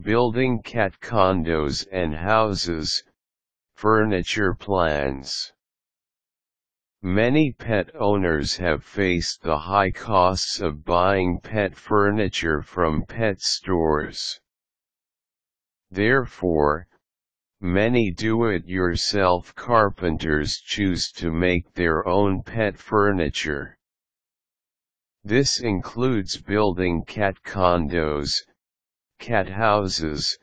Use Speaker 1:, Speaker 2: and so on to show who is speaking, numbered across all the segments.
Speaker 1: Building cat condos and houses, furniture plans. Many pet owners have faced the high costs of buying pet furniture from pet stores. Therefore, many do-it-yourself carpenters choose to make their own pet furniture. This includes building cat condos, cat houses,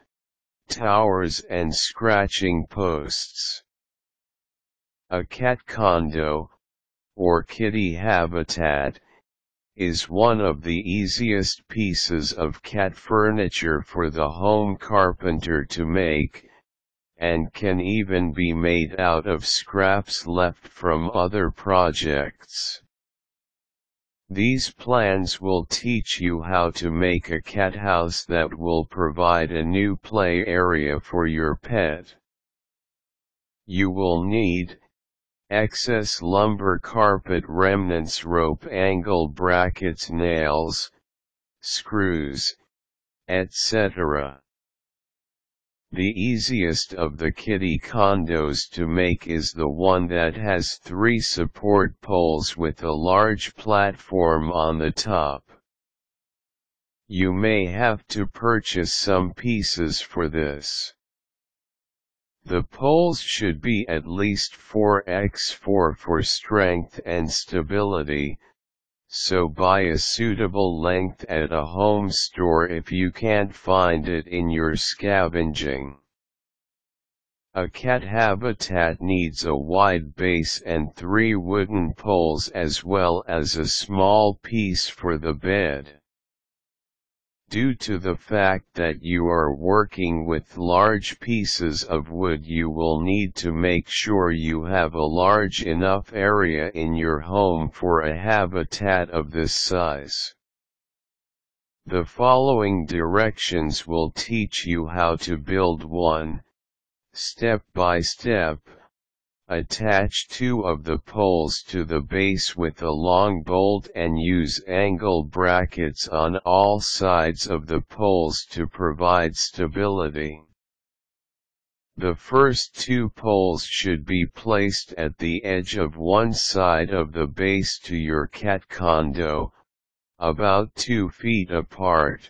Speaker 1: towers and scratching posts. A cat condo, or kitty habitat, is one of the easiest pieces of cat furniture for the home carpenter to make, and can even be made out of scraps left from other projects. These plans will teach you how to make a cat house that will provide a new play area for your pet. You will need excess lumber, carpet remnants, rope, angle brackets, nails, screws, etc. The easiest of the kitty condos to make is the one that has 3 support poles with a large platform on the top. You may have to purchase some pieces for this. The poles should be at least 4x4 for strength and stability, so buy a suitable length at a home store if you can't find it in your scavenging. A cat habitat needs a wide base and 3 wooden poles as well as a small piece for the bed. Due to the fact that you are working with large pieces of wood, you will need to make sure you have a large enough area in your home for a habitat of this size. The following directions will teach you how to build one, step by step. Attach 2 of the poles to the base with a long bolt and use angle brackets on all sides of the poles to provide stability. The first 2 poles should be placed at the edge of one side of the base to your cat condo, about 2 feet apart.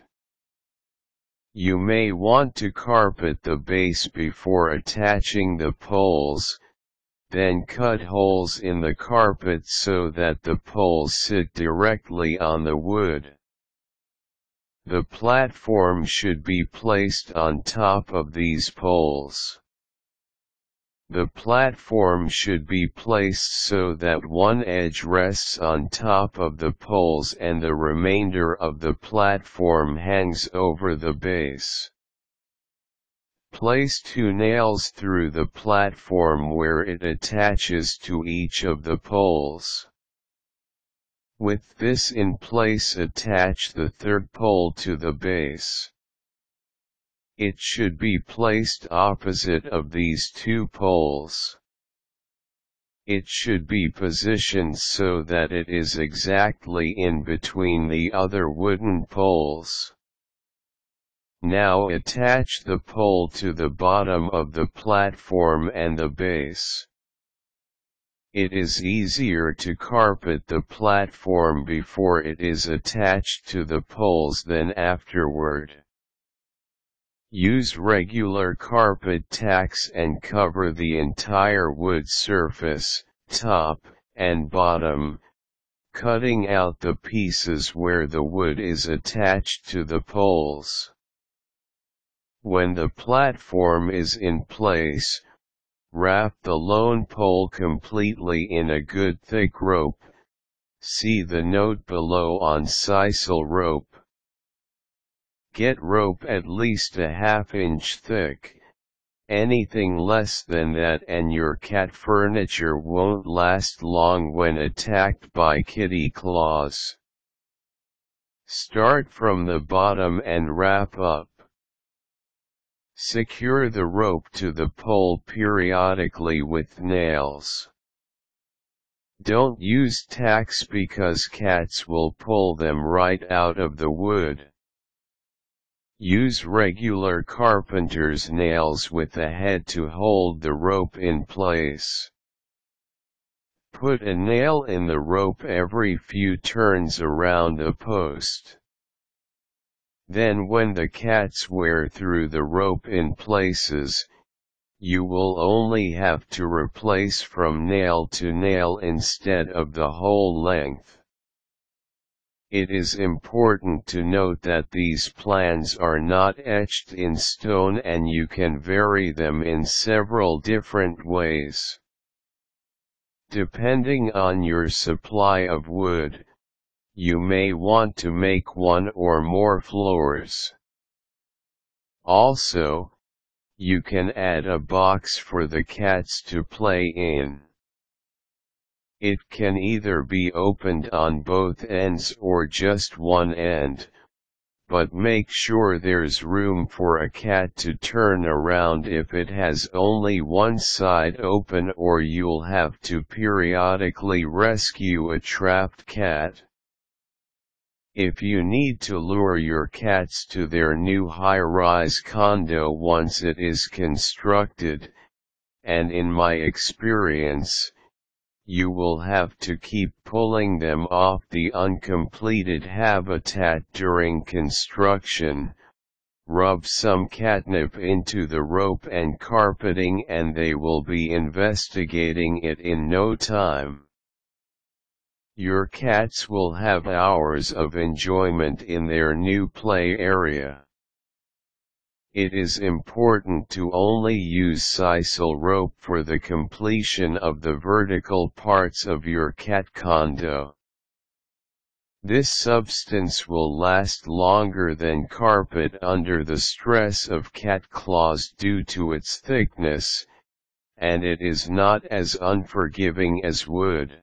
Speaker 1: You may want to carpet the base before attaching the poles. Then cut holes in the carpet so that the poles sit directly on the wood. The platform should be placed on top of these poles. The platform should be placed so that one edge rests on top of the poles and the remainder of the platform hangs over the base. Place 2 nails through the platform where it attaches to each of the poles. With this in place, attach the 3rd pole to the base. It should be placed opposite of these 2 poles. It should be positioned so that it is exactly in between the other wooden poles. Now attach the pole to the bottom of the platform and the base. It is easier to carpet the platform before it is attached to the poles than afterward. Use regular carpet tacks and cover the entire wood surface, top and bottom, cutting out the pieces where the wood is attached to the poles. When the platform is in place, wrap the lone pole completely in a good thick rope. See the note below on sisal rope. Get rope at least a ½ inch thick. Anything less than that and your cat furniture won't last long when attacked by kitty claws. Start from the bottom and wrap up. Secure the rope to the pole periodically with nails. Don't use tacks because cats will pull them right out of the wood. Use regular carpenter's nails with a head to hold the rope in place. Put a nail in the rope every few turns around a post. Then when the cats wear through the rope in places, you will only have to replace from nail to nail instead of the whole length. It is important to note that these plans are not etched in stone and you can vary them in several different ways. Depending on your supply of wood, you may want to make one or more floors. Also, you can add a box for the cats to play in. It can either be opened on both ends or just one end, but make sure there's room for a cat to turn around if it has only one side open, or you'll have to periodically rescue a trapped cat. If you need to lure your cats to their new high-rise condo once it is constructed, and in my experience, you will have to keep pulling them off the uncompleted habitat during construction, rub some catnip into the rope and carpeting and they will be investigating it in no time. Your cats will have hours of enjoyment in their new play area. It is important to only use sisal rope for the completion of the vertical parts of your cat condo. This substance will last longer than carpet under the stress of cat claws due to its thickness, and it is not as unforgiving as wood.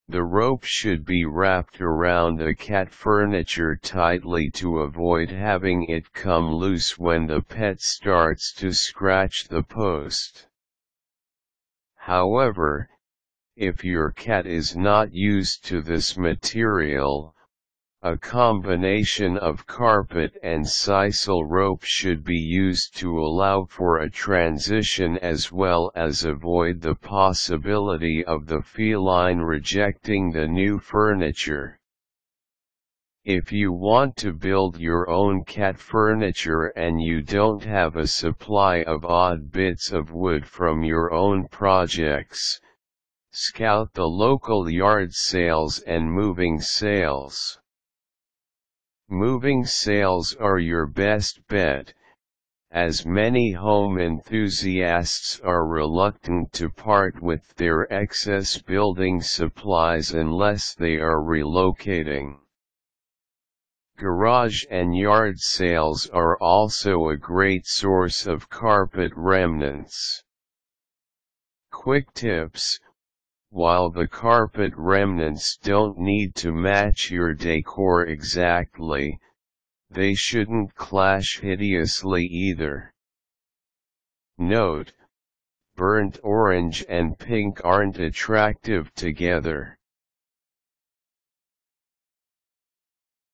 Speaker 1: The rope should be wrapped around the cat furniture tightly to avoid having it come loose when the pet starts to scratch the post. However, if your cat is not used to this material, a combination of carpet and sisal rope should be used to allow for a transition as well as avoid the possibility of the feline rejecting the new furniture. If you want to build your own cat furniture and you don't have a supply of odd bits of wood from your own projects, scout the local yard sales and moving sales. Moving sales are your best bet, as many home enthusiasts are reluctant to part with their excess building supplies unless they are relocating. Garage and yard sales are also a great source of carpet remnants. Quick tips: while the carpet remnants don't need to match your decor exactly, they shouldn't clash hideously either. Note: burnt orange and pink aren't attractive together.